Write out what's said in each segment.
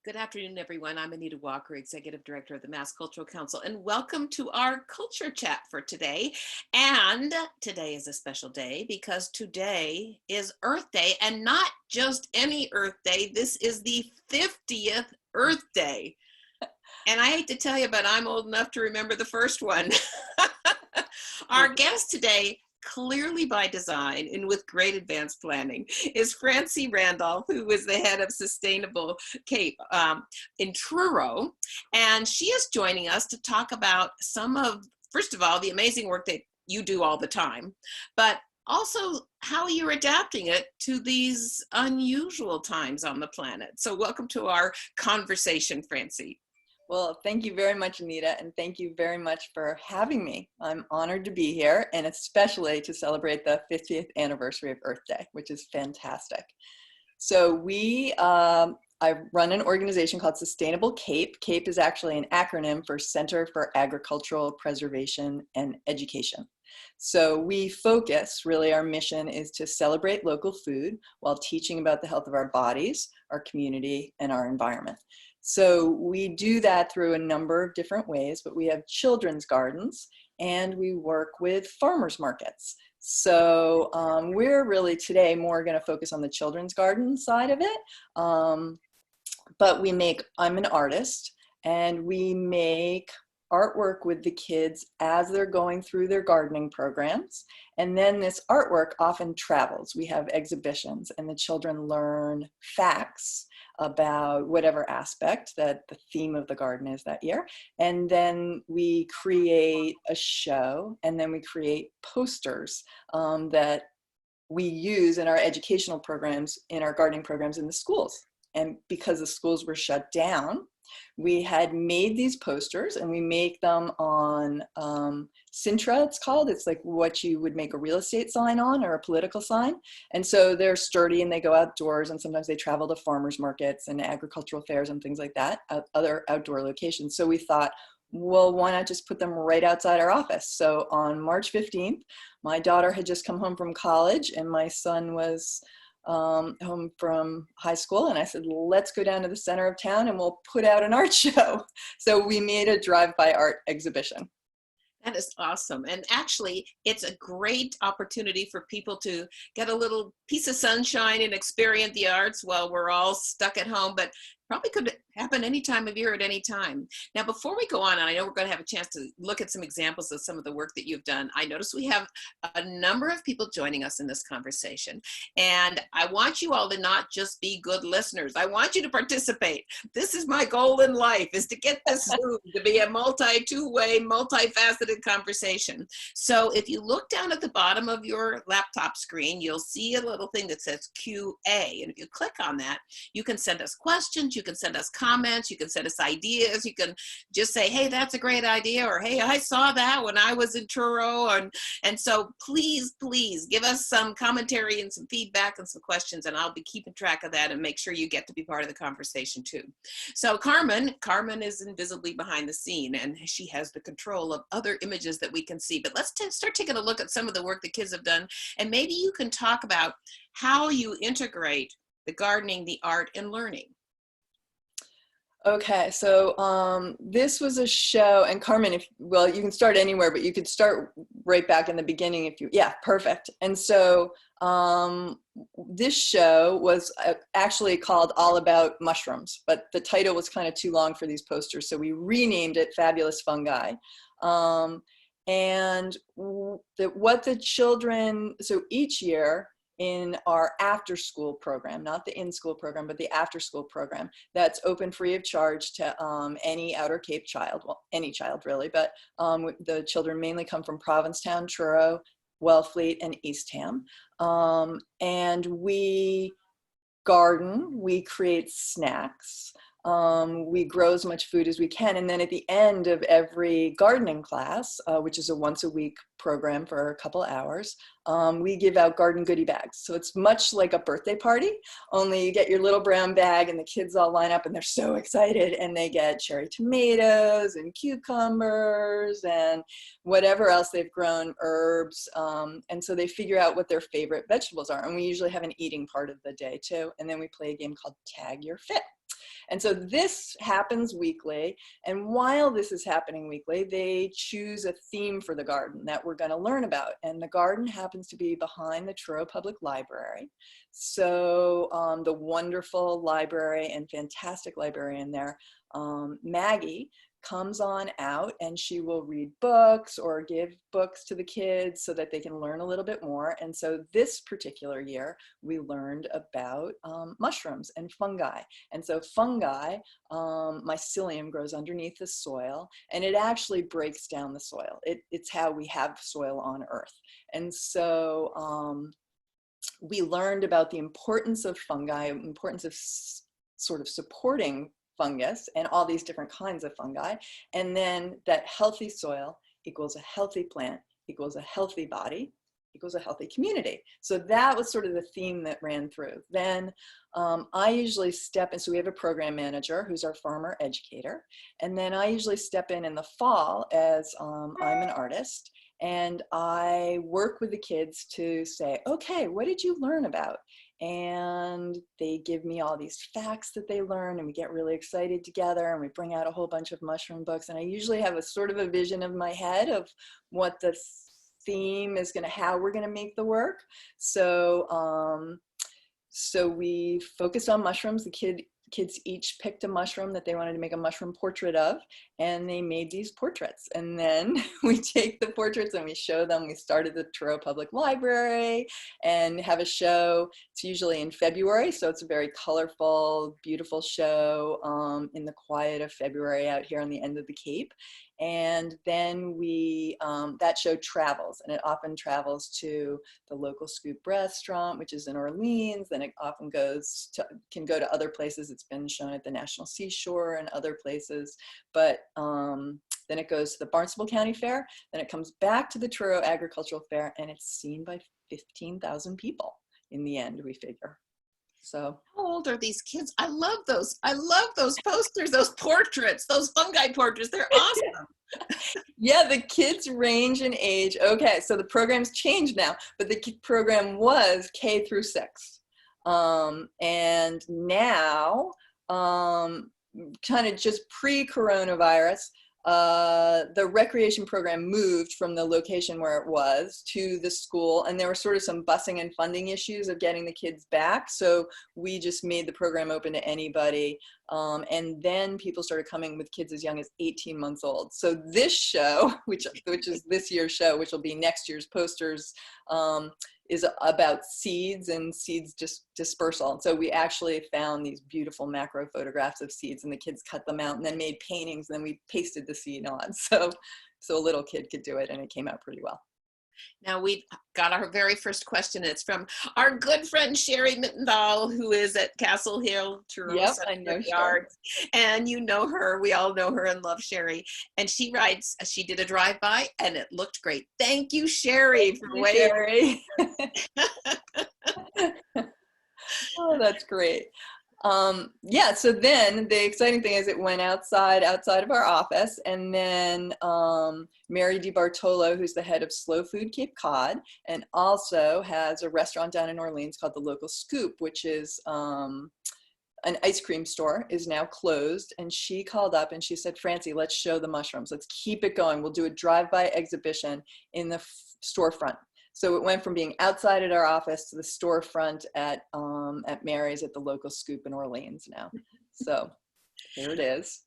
Good afternoon, everyone. I'm Anita Walker, Executive Director of the Mass Cultural Council, and welcome to our culture chat for today. And today is a special day because today is Earth Day, and not just any Earth Day. This is the 50th Earth Day. And I hate to tell you, but I'm old enough to remember the first one. Our guest today, clearly by design and with great advanced planning, is Francie Randolph, who is the head of Sustainable Cape in Truro. And she is joining us to talk about some of, first of all, the amazing work that you do all the time, but also how you're adapting it to these unusual times on the planet. So welcome to our conversation, Francie. Well, thank you very much, Anita, and thank you very much for having me. I'm honored to be here, and especially to celebrate the 50th anniversary of Earth Day, which is fantastic. So I run an organization called Sustainable Cape. CAPE is actually an acronym for Center for Agricultural Preservation and Education. So we focus, really our mission is to celebrate local food while teaching about the health of our bodies, our community, and our environment. So we do that through a number of different ways, but we have children's gardens and we work with farmers markets. So we're really today more going to focus on the children's garden side of it. But I'm an artist, and we make artwork with the kids as they're going through their gardening programs. And then this artwork often travels. We have exhibitions, and the children learn facts about whatever aspect that the theme of the garden is that year. And then we create a show, and then we create posters that we use in our educational programs, in our gardening programs in the schools. And because the schools were shut down, we had made these posters, and we make them on Sintra, it's called. It's like what you would make a real estate sign on, or a political sign. And so they're sturdy, and they go outdoors, and sometimes they travel to farmers markets and agricultural fairs and things like that, other outdoor locations. So we thought, well, why not just put them right outside our office? So on March 15th, my daughter had just come home from college, and my son was home from high school, and I said, let's go down to the center of town and we'll put out an art show. So we made a drive-by art exhibition. That is awesome. And actually, it's a great opportunity for people to get a little piece of sunshine and experience the arts while we're all stuck at home, but probably could happen any time of year at any time. Now, before we go on, and I know we're going to have a chance to look at some examples of some of the work that you've done, I notice we have a number of people joining us in this conversation. And I want you all to not just be good listeners. I want you to participate. This is my goal in life, is to get this Zoom to be a two-way, multifaceted conversation. So if you look down at the bottom of your laptop screen, you'll see a little thing that says QA. And if you click on that, you can send us questions, you can send us comments, you can send us ideas, you can just say, hey, that's a great idea, or hey, I saw that when I was in Truro. And so please give us some commentary and some feedback and some questions, and I'll be keeping track of that and make sure you get to be part of the conversation too. So Carmen is invisibly behind the scene, and she has the control of other images that we can see. But let's start taking a look at some of the work the kids have done, and maybe you can talk about how you integrate the gardening, the art, and learning. Okay, so this was a show, and Carmen, well, you can start anywhere, but you could start right back in the beginning if you, yeah, perfect. And so this show was actually called All About Mushrooms, but the title was kind of too long for these posters, so we renamed it Fabulous Fungi. And what the children, so each year, in our after school program, not the in-school program, but the after school program that's open free of charge to any Outer Cape child, well, any child really, but the children mainly come from Provincetown, Truro, Wellfleet, and Eastham. And we garden, we create snacks, we grow as much food as we can. And then at the end of every gardening class, which is a once a week program for a couple hours, we give out garden goodie bags. So it's much like a birthday party, only you get your little brown bag and the kids all line up and they're so excited, and they get cherry tomatoes and cucumbers and whatever else they've grown, herbs. And so they figure out what their favorite vegetables are. And we usually have an eating part of the day too. And then we play a game called Tag Your Fit. And so this happens weekly. And while this is happening weekly, they choose a theme for the garden that we're going to learn about. And the garden happens to be behind the Truro Public Library. So the wonderful library and fantastic librarian there, Maggie, comes on out and she will read books or give books to the kids so that they can learn a little bit more. And so this particular year, we learned about mushrooms and fungi. And so fungi, mycelium grows underneath the soil, and it actually breaks down the soil. It's how we have soil on Earth. And so we learned about the importance of fungi, importance of sort of supporting fungus and all these different kinds of fungi, and then that healthy soil equals a healthy plant equals a healthy body equals a healthy community. So that was sort of the theme that ran through. Then I usually step in, so we have a program manager who's our farmer educator, and then I usually step in the fall as I'm an artist, and I work with the kids to say, okay, what did you learn about? And they give me all these facts that they learn, and we get really excited together, and we bring out a whole bunch of mushroom books. And I usually have a sort of a vision of my head of what the theme is going to, how we're going to make the work. So, so we focused on mushrooms. The kids each picked a mushroom that they wanted to make a mushroom portrait of, and they made these portraits. And then we take the portraits and we show them. We started the Truro Public Library and have a show. It's usually in February, so it's a very colorful, beautiful show in the quiet of February out here on the end of the Cape. And then we, that show travels, and it often travels to the local Scoop restaurant, which is in Orleans. Then it often can go to other places. It's been shown at the National Seashore and other places. But then it goes to the Barnstable County Fair. Then it comes back to the Truro Agricultural Fair, and it's seen by 15,000 people in the end, we figure. So how old are these kids? I love those. I love those posters, those portraits, those fungi portraits. They're awesome. Yeah, the kids range in age. Okay, so the program's changed now, but the program was K through 6. And now, kind of just pre-coronavirus, the recreation program moved from the location where it was to the school, and there were sort of some busing and funding issues of getting the kids back. So we just made the program open to anybody. And then people started coming with kids as young as 18 months old. So this show, which is this year's show, which will be next year's posters, is about seeds and seeds dispersal. And so we actually found these beautiful macro photographs of seeds, and the kids cut them out and then made paintings, and then we pasted the seed on. So a little kid could do it, and it came out pretty well. Now we got our very first question. It's from our good friend Sherry Mittendahl, who is at Castle Hill, Truro. Yep, I know Sherry. And you know her. We all know her and love Sherry. And she writes, she did a drive-by, and it looked great. Thank you, Sherry, for waiting. Sherry. Oh, that's great. Yeah, so then the exciting thing is it went outside of our office, and then Mary DiBartolo, who's the head of Slow Food Cape Cod, and also has a restaurant down in Orleans called the Local Scoop, which is an ice cream store, is now closed. And she called up and she said, Francie, let's show the mushrooms. Let's keep it going. We'll do a drive-by exhibition in the storefront. So it went from being outside at our office to the storefront at Mary's at the Local Scoop in Orleans now. So there it is.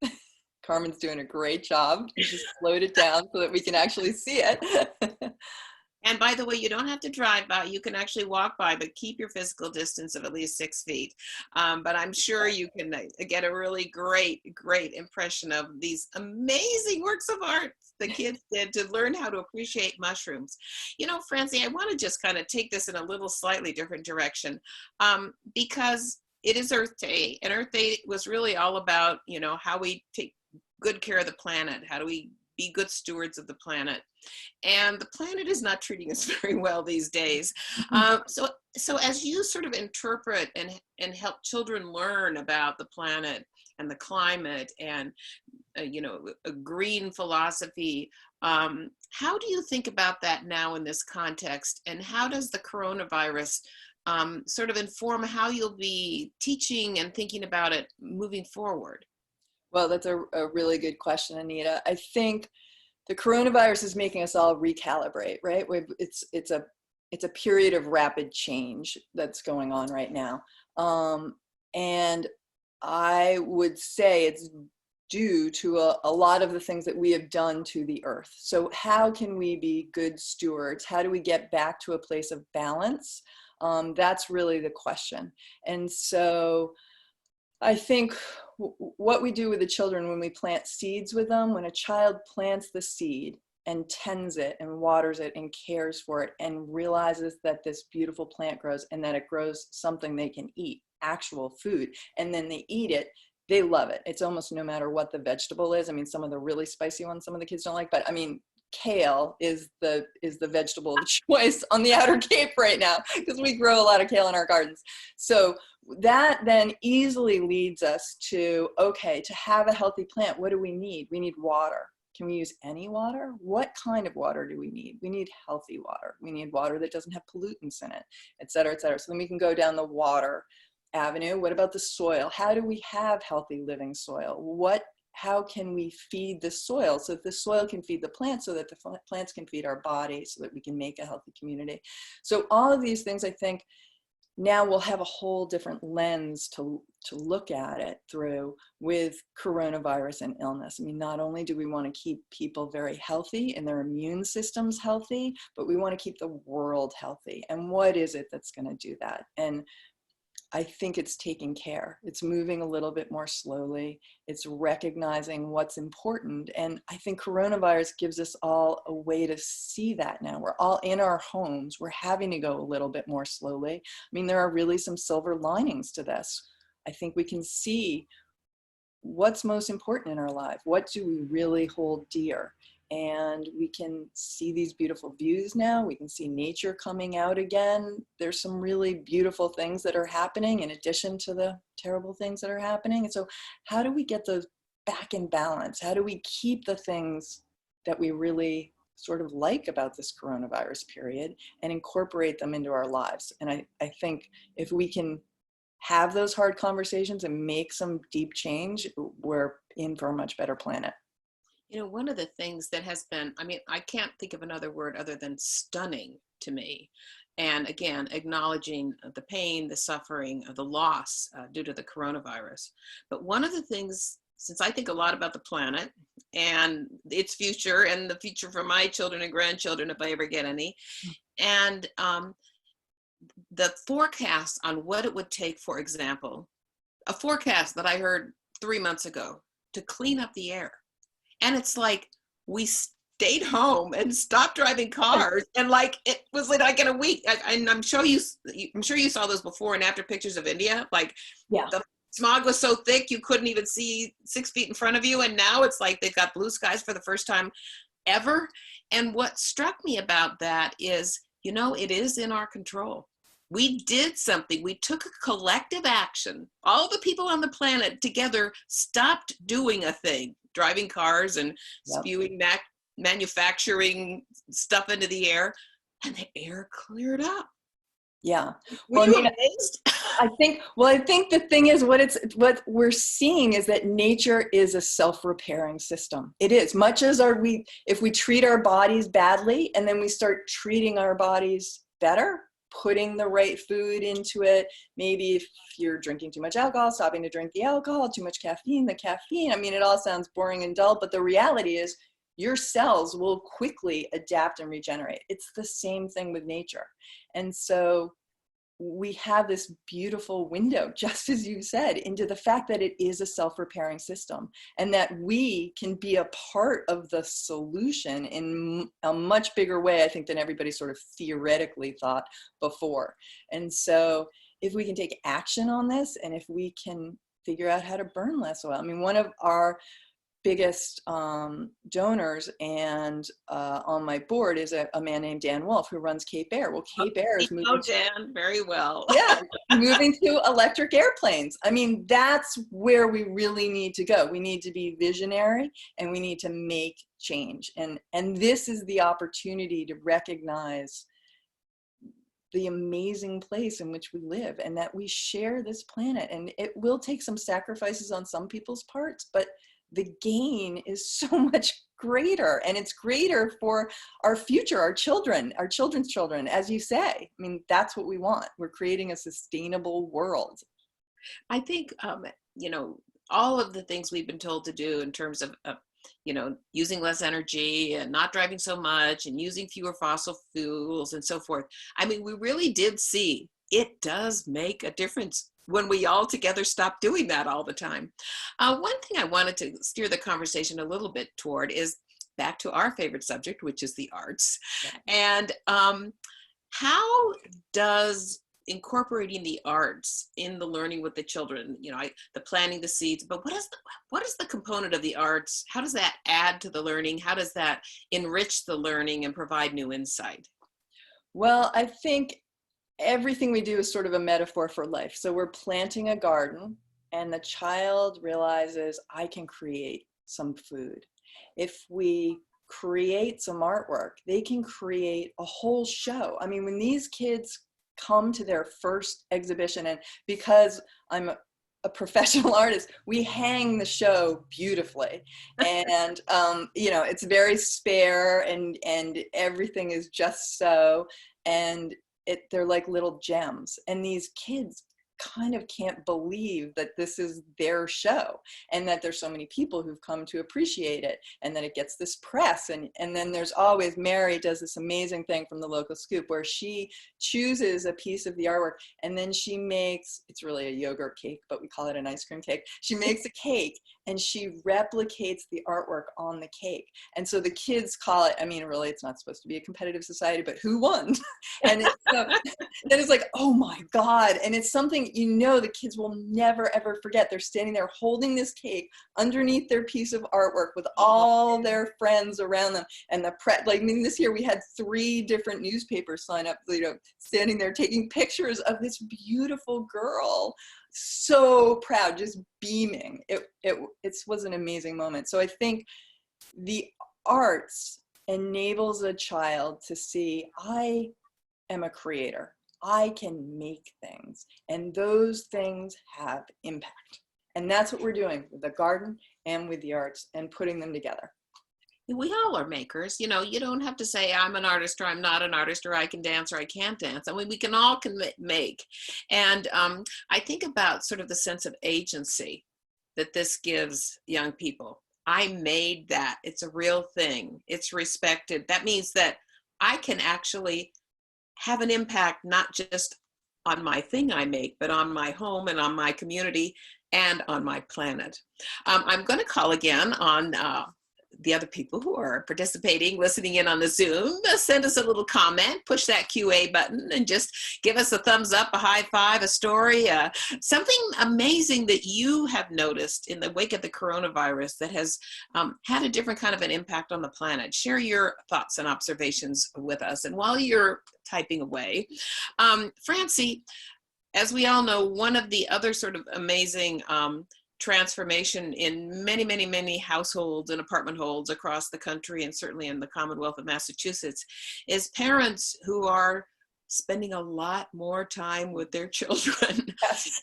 Carmen's doing a great job. Just slowed it down so that we can actually see it. And by the way, you don't have to drive by. You can actually walk by, but keep your physical distance of at least 6 feet. But I'm sure you can get a really great impression of these amazing works of art the kids did to learn how to appreciate mushrooms. You know, Francie, I want to just kind of take this in a little slightly different direction because it is Earth Day, and Earth Day was really all about, you know, how we take good care of the planet. How do we be good stewards of the planet? And the planet is not treating us very well these days. So as you sort of interpret and help children learn about the planet and the climate and, you know, a green philosophy, how do you think about that now in this context? And how does the coronavirus sort of inform how you'll be teaching and thinking about it moving forward? Well, that's a really good question, Anita. I think the coronavirus is making us all recalibrate, right? It's a period of rapid change that's going on right now. And I would say it's due to a lot of the things that we have done to the earth. So how can we be good stewards? How do we get back to a place of balance? That's really the question. And so I think what we do with the children when we plant seeds with them, when a child plants the seed and tends it and waters it and cares for it and realizes that this beautiful plant grows and that it grows something they can eat, actual food, and then they eat it, they love it. It's almost no matter what the vegetable is. I mean, some of the really spicy ones, some of the kids don't like, but I mean, kale is the vegetable of choice on the Outer Cape right now because we grow a lot of kale in our gardens. So that then easily leads us to, okay, to have a healthy plant, what do we need? We need water. Can we use any water? What kind of water do we need? We need healthy water. We need water that doesn't have pollutants in it, et cetera, et cetera. So then we can go down the water avenue. What about the soil? How do we have healthy living soil? How can we feed the soil so that the soil can feed the plants, so that the plants can feed our body, so that we can make a healthy community? So all of these things, I think, now we'll have a whole different lens to look at it through with coronavirus and illness. I mean, not only do we want to keep people very healthy and their immune systems healthy, but we want to keep the world healthy. And what is it that's going to do that? And I think it's taking care. It's moving a little bit more slowly. It's recognizing what's important. And I think coronavirus gives us all a way to see that now. We're all in our homes. We're having to go a little bit more slowly. I mean, there are really some silver linings to this. I think we can see what's most important in our life. What do we really hold dear? And we can see these beautiful views now. We can see nature coming out again. There's some really beautiful things that are happening in addition to the terrible things that are happening. And so how do we get those back in balance? How do we keep the things that we really sort of like about this coronavirus period and incorporate them into our lives? And I think if we can have those hard conversations and make some deep change, we're in for a much better planet. You know, one of the things that has been, I mean, I can't think of another word other than stunning to me. And again, acknowledging the pain, the suffering, the loss due to the coronavirus. But one of the things, since I think a lot about the planet and its future and the future for my children and grandchildren, if I ever get any, and the forecast on what it would take, for example, a forecast that I heard 3 months ago to clean up the air. And it's like, we stayed home and stopped driving cars. And like, it was like in a week. And I'm sure you saw those before and after pictures of India. Like, yeah, the smog was so thick, you couldn't even see 6 feet in front of you. And now it's like, they've got blue skies for the first time ever. And what struck me about that is, you know, it is in our control. We did something. We took a collective action. All the people on the planet together stopped doing a thing, driving cars and spewing manufacturing stuff into the air, and the air cleared up. Yeah. Were you amazed? I think the thing is what we're seeing is that nature is a self-repairing system. It is, much as if we treat our bodies badly and then we start treating our bodies better, putting the right food into it. Maybe if you're drinking too much alcohol, stopping to drink the alcohol, too much caffeine, the caffeine. I mean, it all sounds boring and dull, but the reality is your cells will quickly adapt and regenerate. It's the same thing with nature. And so we have this beautiful window, just as you said, into the fact that it is a self-repairing system and that we can be a part of the solution in a much bigger way, I think, than everybody sort of theoretically thought before. And so if we can take action on this and if we can figure out how to burn less oil. I mean, one of our biggest donors and on my board is a man named Dan Wolf who runs Cape Air. Well, Cape Air is moving. Oh, Dan, very well. Yeah, moving to electric airplanes. I mean, that's where we really need to go. We need to be visionary and we need to make change. And this is the opportunity to recognize the amazing place in which we live, and that we share this planet. And it will take some sacrifices on some people's parts, but the gain is so much greater, and it's greater for our future, our children, our children's children, as you say. I mean, that's what we want. We're creating a sustainable world. I think, you know, all of the things we've been told to do in terms of, you know, using less energy and not driving so much and using fewer fossil fuels and so forth. I mean, we really did see it does make a difference when we all together stop doing that all the time. One thing I wanted to steer the conversation a little bit toward is back to our favorite subject, which is the arts. Yeah. And how does incorporating the arts in the learning with the children, you know, the planting the seeds, but what is the component of the arts? How does that add to the learning? How does that enrich the learning and provide new insight? Well, I think everything we do is sort of a metaphor for life. So we're planting a garden, and the child realizes, I can create some food. If we create some artwork, they can create a whole show. I mean, when these kids come to their first exhibition, and because I'm a professional artist, we hang the show beautifully. And, you know, it's very spare, and everything is just so, and they're like little gems. And these kids kind of can't believe that this is their show, and that there's so many people who've come to appreciate it, and that it gets this press. And then there's always, Mary does this amazing thing from the local scoop where she chooses a piece of the artwork, and then she makes, it's really a yogurt cake, but we call it an ice cream cake. She makes a cake and she replicates the artwork on the cake. And so the kids call it, I mean, really, it's not supposed to be a competitive society, but who won? And it's, so, then it's like, oh my God. And it's something, you know, the kids will never, ever forget. They're standing there holding this cake underneath their piece of artwork with all their friends around them. And like, I mean, this year we had 3 different newspapers sign up, you know, standing there taking pictures of this beautiful girl. So proud, just beaming. It was an amazing moment. So I think the arts enables a child to see, I am a creator. I can make things, and those things have impact. And that's what we're doing with the garden and with the arts, and putting them together. We all are makers. You know, you don't have to say I'm an artist or I'm not an artist, or I can dance or I can't dance. I mean, we can all make. And I think about sort of the sense of agency that this gives young people. I made that. It's a real thing. It's respected. That means that I can actually have an impact, not just on my thing I make, but on my home and on my community and on my planet. I'm going to call again on the other people who are participating, listening in on the Zoom. Send us a little comment, push that QA button, and just give us a thumbs up, a high five, a story, something amazing that you have noticed in the wake of the coronavirus that has had a different kind of an impact on the planet. Share your thoughts and observations with us. And while you're typing away, Francie, as we all know, one of the other sort of amazing transformation in many households and apartment holds across the country, and certainly in the Commonwealth of Massachusetts, is parents who are spending a lot more time with their children. Yes.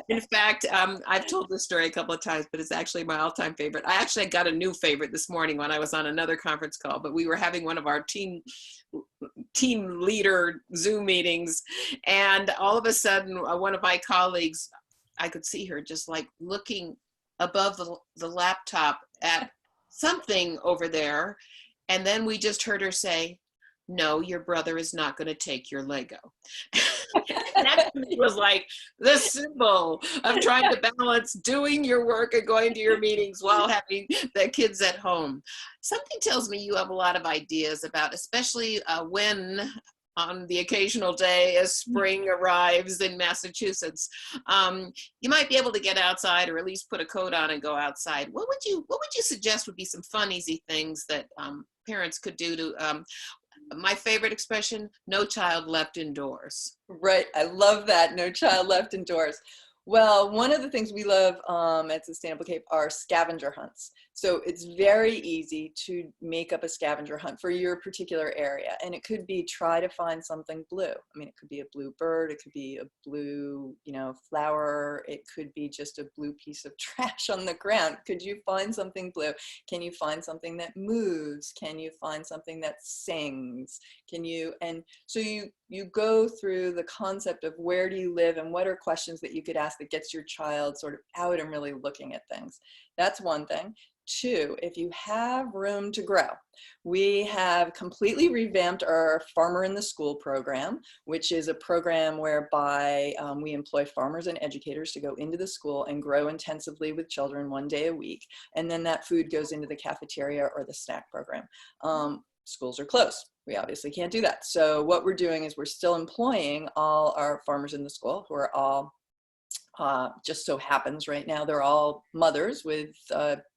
In fact, I've told this story a couple of times, but it's actually my all-time favorite. I actually got a new favorite this morning when I was on another conference call, but we were having one of our team leader Zoom meetings, and all of a sudden, one of my colleagues, I could see her just like looking above the laptop at something over there. And then we just heard her say, no, your brother is not going to take your Lego. That was like the symbol of trying to balance doing your work and going to your meetings while having the kids at home. Something tells me you have a lot of ideas about, especially when on the occasional day as spring arrives in Massachusetts, you might be able to get outside, or at least put a coat on and go outside. What would you suggest would be some fun, easy things that parents could do to, my favorite expression, no child left indoors. Right, I love that, no child left indoors. Well, one of the things we love at Sustainable Cape are scavenger hunts. So it's very easy to make up a scavenger hunt for your particular area. And it could be try to find something blue. I mean, it could be a blue bird, it could be a blue, flower, it could be just a blue piece of trash on the ground. Could you find something blue? Can you find something that moves? Can you find something that sings? And so you go through the concept of where do you live and what are questions that you could ask that gets your child sort of out and really looking at things. That's one thing. Two, if you have room to grow, we have completely revamped our Farmer in the School program, which is a program whereby we employ farmers and educators to go into the school and grow intensively with children 1 day a week. And then that food goes into the cafeteria or the snack program. Schools are closed. We obviously can't do that. So what we're doing is we're still employing all our farmers in the school, who are all just so happens right now they're all mothers with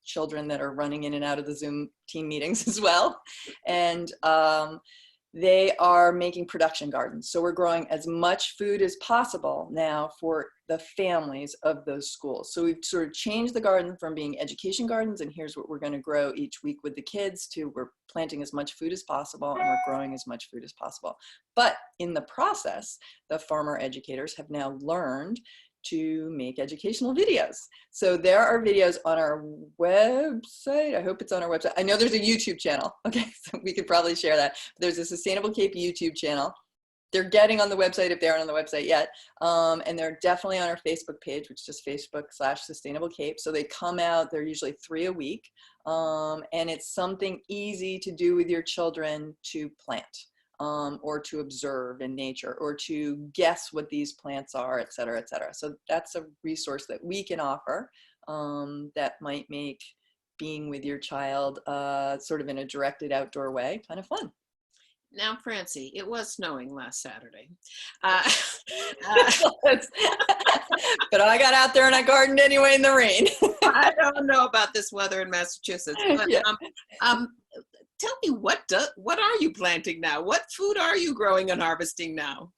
children that are running in and out of the Zoom team meetings as well. And they are making production gardens. So we're growing as much food as possible now for the families of those schools. So we've sort of changed the garden from being education gardens and here's what we're going to grow each week with the kids to we're planting as much food as possible and we're growing as much food as possible. But in the process, the farmer educators have now learned to make educational videos. So there are videos on our website. I hope it's on our website. I know there's a YouTube channel. Okay, so we could probably share that. There's a Sustainable Cape YouTube channel. They're getting on the website if they aren't on the website yet. And they're definitely on our Facebook page, which is Facebook.com/Sustainable Cape. So they come out, they're usually 3 a week. And it's something easy to do with your children to plant. Or to observe in nature, or to guess what these plants are, et cetera, et cetera. So that's a resource that we can offer that might make being with your child sort of in a directed outdoor way kind of fun. Now, Francie, it was snowing last Saturday. But I got out there and I gardened anyway in the rain. I don't know about this weather in Massachusetts, but Yeah. Tell me, what are you planting now? What food are you growing and harvesting now?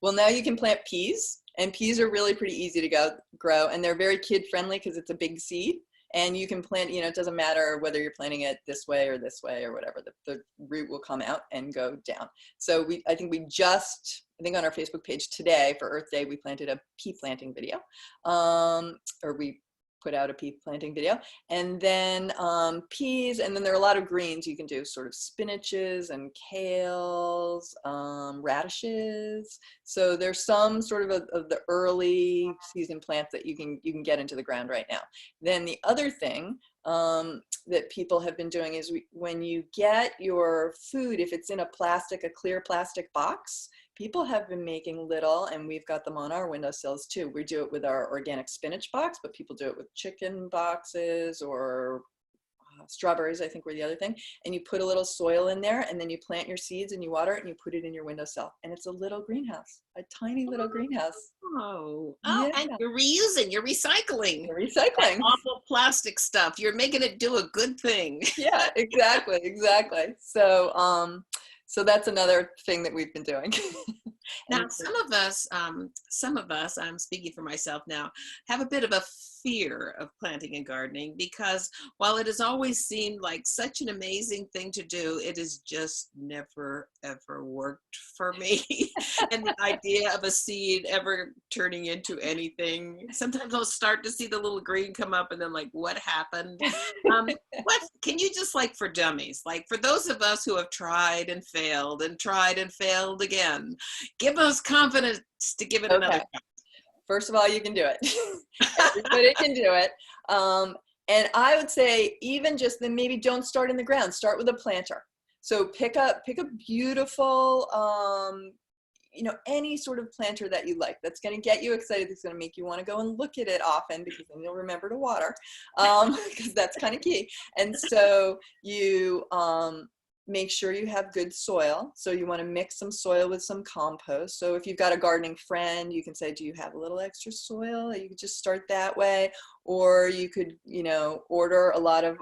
Well, now you can plant peas, and peas are really pretty easy to grow, and they're very kid friendly because it's a big seed. And you can plant, it doesn't matter whether you're planting it this way or whatever, the root will come out and go down. So I think on our Facebook page today for Earth Day, we planted a pea planting video, or we put out a pea planting video, and then peas, and then there are a lot of greens you can do, sort of spinaches and kales, radishes. So there's some sort of the early season plants that you can get into the ground right now. Then the other thing that people have been doing is when you get your food, if it's in a clear plastic box, people have been making little, and we've got them on our windowsills too. We do it with our organic spinach box, but people do it with chicken boxes or strawberries, I think were the other thing. And you put a little soil in there, and then you plant your seeds and you water it and you put it in your windowsill. And it's a little greenhouse, a tiny little greenhouse. Oh, Yeah. And you're reusing, you're recycling. You're recycling. That awful plastic stuff. You're making it do a good thing. Yeah, exactly. So that's another thing that we've been doing. Now, some of us, I'm speaking for myself now, have a bit of a fear of planting and gardening because while it has always seemed like such an amazing thing to do, it has just never, ever worked for me. And the idea of a seed ever turning into anything, sometimes I'll start to see the little green come up and then like, what happened? What can you just like for dummies, like for those of us who have tried and failed again, give us confidence to give it another try. First of all, you can do it. Everybody can do it. And I would say even just then maybe don't start in the ground. Start with a planter. So pick a beautiful, any sort of planter that you like. That's going to get you excited. That's going to make you want to go and look at it often because then you'll remember to water because that's kind of key. And so you make sure you have good soil. So you want to mix some soil with some compost. So if you've got a gardening friend, you can say, do you have a little extra soil? You could just start that way. Or you could, order a lot of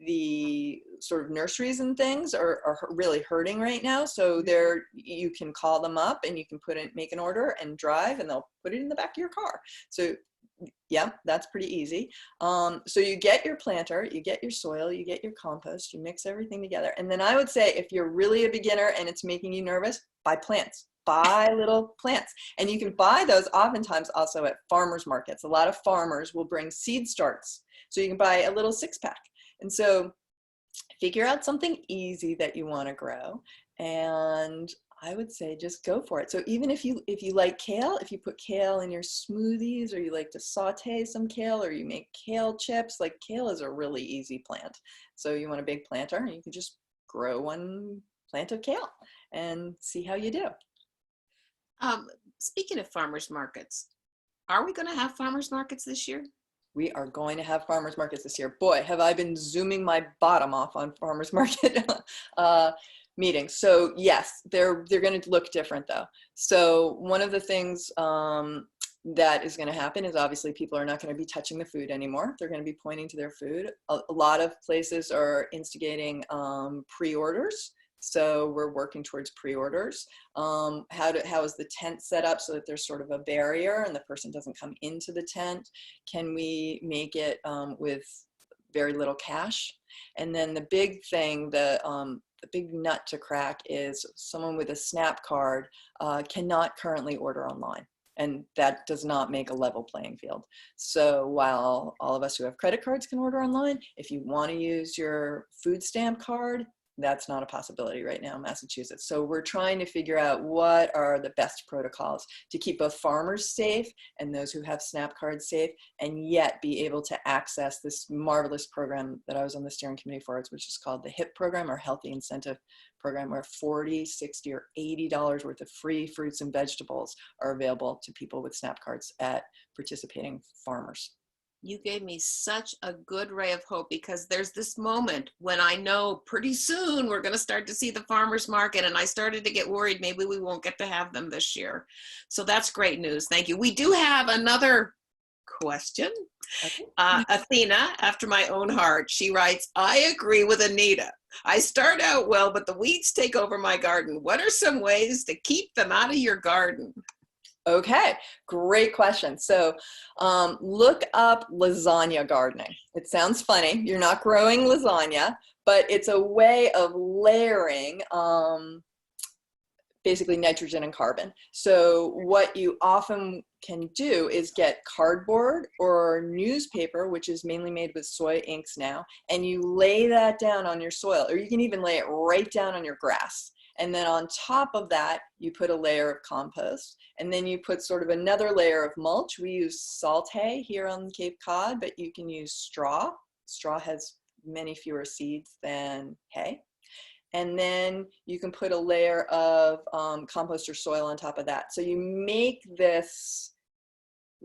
the sort of nurseries and things are really hurting right now. So you can call them up and you can make an order and drive, and they'll put it in the back of your car. So Yeah, that's pretty easy. So you get your planter, you get your soil, you get your compost, you mix everything together. And then I would say if you're really a beginner and it's making you nervous, buy plants. Buy little plants. And you can buy those oftentimes also at farmers markets. A lot of farmers will bring seed starts. So you can buy a little 6-pack. And so figure out something easy that you want to grow, and I would say just go for it. So even if you like kale, if you put kale in your smoothies, or you like to saute some kale, or you make kale chips, like kale is a really easy plant. So you want a big planter, you can just grow one plant of kale and see how you do. Speaking of farmers markets, are we going to have farmers markets this year? We are going to have farmers markets this year. Boy, have I been zooming my bottom off on farmers market meetings. So yes, they're going to look different though. So one of the things that is going to happen is obviously people are not going to be touching the food anymore. They're going to be pointing to their food. A lot of places are instigating pre-orders. So we're working towards pre-orders. How is the tent set up so that there's sort of a barrier and the person doesn't come into the tent? Can we make it with very little cash? And then the big thing, the big nut to crack is someone with a SNAP card cannot currently order online. And that does not make a level playing field. So while all of us who have credit cards can order online, if you want to use your food stamp card, that's not a possibility right now in Massachusetts. So we're trying to figure out what are the best protocols to keep both farmers safe and those who have SNAP cards safe, and yet be able to access this marvelous program that I was on the steering committee for, which is called the HIP program, or Healthy Incentive Program, where $40, $60, or $80 worth of free fruits and vegetables are available to people with SNAP cards at participating farmers. You gave me such a good ray of hope, because there's this moment when I know pretty soon we're going to start to see the farmers market, and I started to get worried maybe we won't get to have them this year. So that's great news. Thank you. We do have another question. Okay. Athena, after my own heart, she writes, I agree with Anita. I start out well, but the weeds take over my garden. What are some ways to keep them out of your garden? Okay, great question. So look up lasagna gardening. It sounds funny. You're not growing lasagna, but it's a way of layering basically nitrogen and carbon. So what you often can do is get cardboard or newspaper, which is mainly made with soy inks now, and you lay that down on your soil, or you can even lay it right down on your grass. And then on top of that, you put a layer of compost, and then you put sort of another layer of mulch. We use salt hay here on Cape Cod, but you can use straw. Straw has many fewer seeds than hay. And then you can put a layer of compost or soil on top of that. So you make this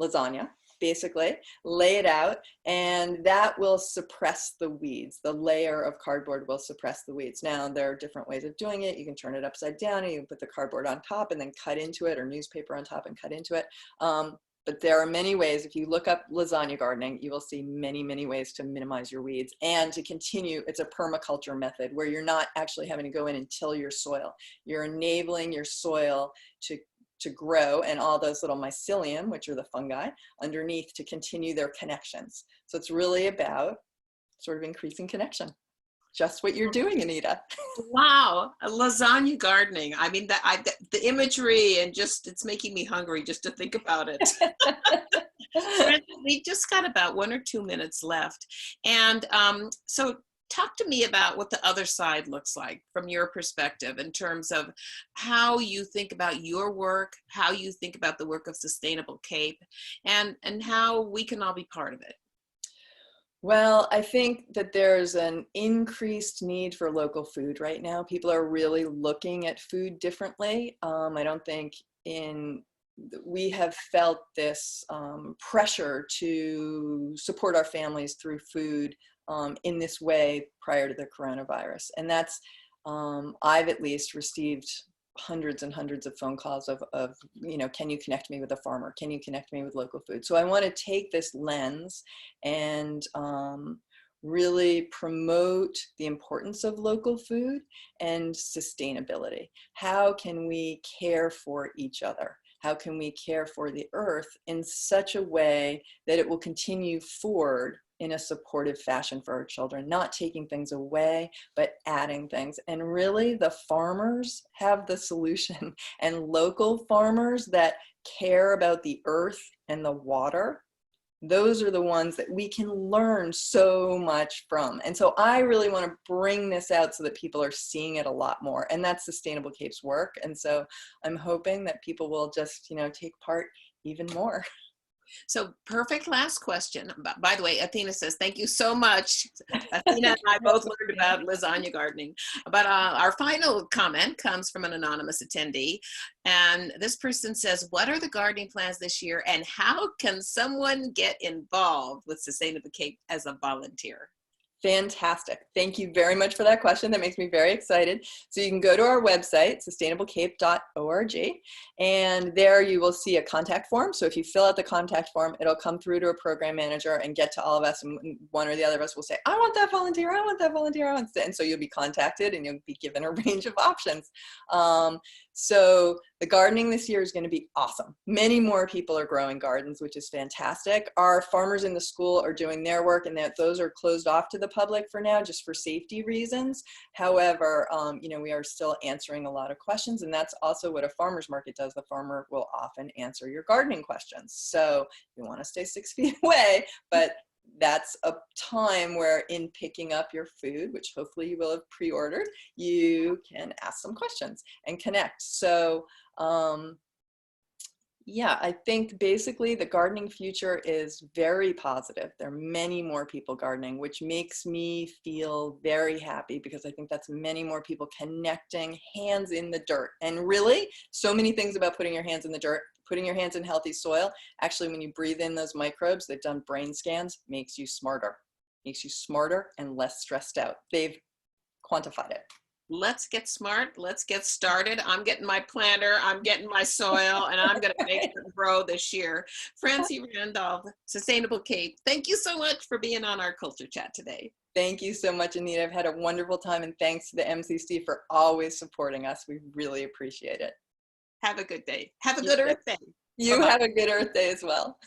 lasagna, basically, lay it out, and that will suppress the weeds. The layer of cardboard will suppress the weeds. Now, there are different ways of doing it. You can turn it upside down, and you can put the cardboard on top and then cut into it, or newspaper on top and cut into it. But there are many ways. If you look up lasagna gardening, you will see many, many ways to minimize your weeds and to continue. It's a permaculture method where you're not actually having to go in and till your soil. You're enabling your soil to grow, and all those little mycelium, which are the fungi, underneath to continue their connections. So it's really about sort of increasing connection. Just what you're doing, Anita. Wow, lasagna gardening. I mean, the imagery, and just, it's making me hungry just to think about it. We just got about 1 or 2 minutes left. And so talk to me about what the other side looks like from your perspective, in terms of how you think about your work, how you think about the work of Sustainable Cape, and how we can all be part of it. Well, I think that there's an increased need for local food right now. People are really looking at food differently. I don't think we have felt this pressure to support our families through food in this way prior to the coronavirus. And that's, I've at least received hundreds and hundreds of phone calls of, can you connect me with a farmer? Can you connect me with local food? So I want to take this lens and really promote the importance of local food and sustainability. How can we care for each other? how can we care for the earth in such a way that it will continue forward in a supportive fashion for our children, not taking things away, but adding things. And really the farmers have the solution, and local farmers that care about the earth and the water, those are the ones that we can learn so much from. And so I really want to bring this out so that people are seeing it a lot more. And that's Sustainable Cape's work. And so I'm hoping that people will just, take part even more. So perfect last question. By the way, Athena says, thank you so much. Athena and I both learned about lasagna gardening. But our final comment comes from an anonymous attendee. And this person says, what are the gardening plans this year? And how can someone get involved with Sustainable Cape as a volunteer? Fantastic. Thank you very much for that question. That makes me very excited. So you can go to our website, sustainablecape.org, and there you will see a contact form. So if you fill out the contact form, it'll come through to a program manager and get to all of us, and one or the other of us will say, I want that volunteer, I want that volunteer, I want that. And so you'll be contacted and you'll be given a range of options. So the gardening this year is going to be awesome. Many more people are growing gardens, which is fantastic. Our farmers in the school are doing their work, and those are closed off to the public for now, just for safety reasons. However, we are still answering a lot of questions, and that's also what a farmer's market does. The farmer will often answer your gardening questions. So you want to stay 6 feet away, but that's a time where in picking up your food, which hopefully you will have pre-ordered, you can ask some questions and connect. So yeah, I think basically the gardening future is very positive. There are many more people gardening, which makes me feel very happy, because I think that's many more people connecting, hands in the dirt. And really, so many things about putting your hands in the dirt, putting your hands in healthy soil. Actually, when you breathe in those microbes, they've done brain scans, makes you smarter and less stressed out. They've quantified it. Let's get smart. Let's get started. I'm getting my planter, I'm getting my soil, and I'm going to make it grow this year. Francie Randolph, Sustainable Cape, thank you so much for being on our Culture Chat today. Thank you so much, Anita. I've had a wonderful time, and thanks to the MCC for always supporting us. We really appreciate it. Have a good day. Have a good Earth Day. You have a good Earth Day as well.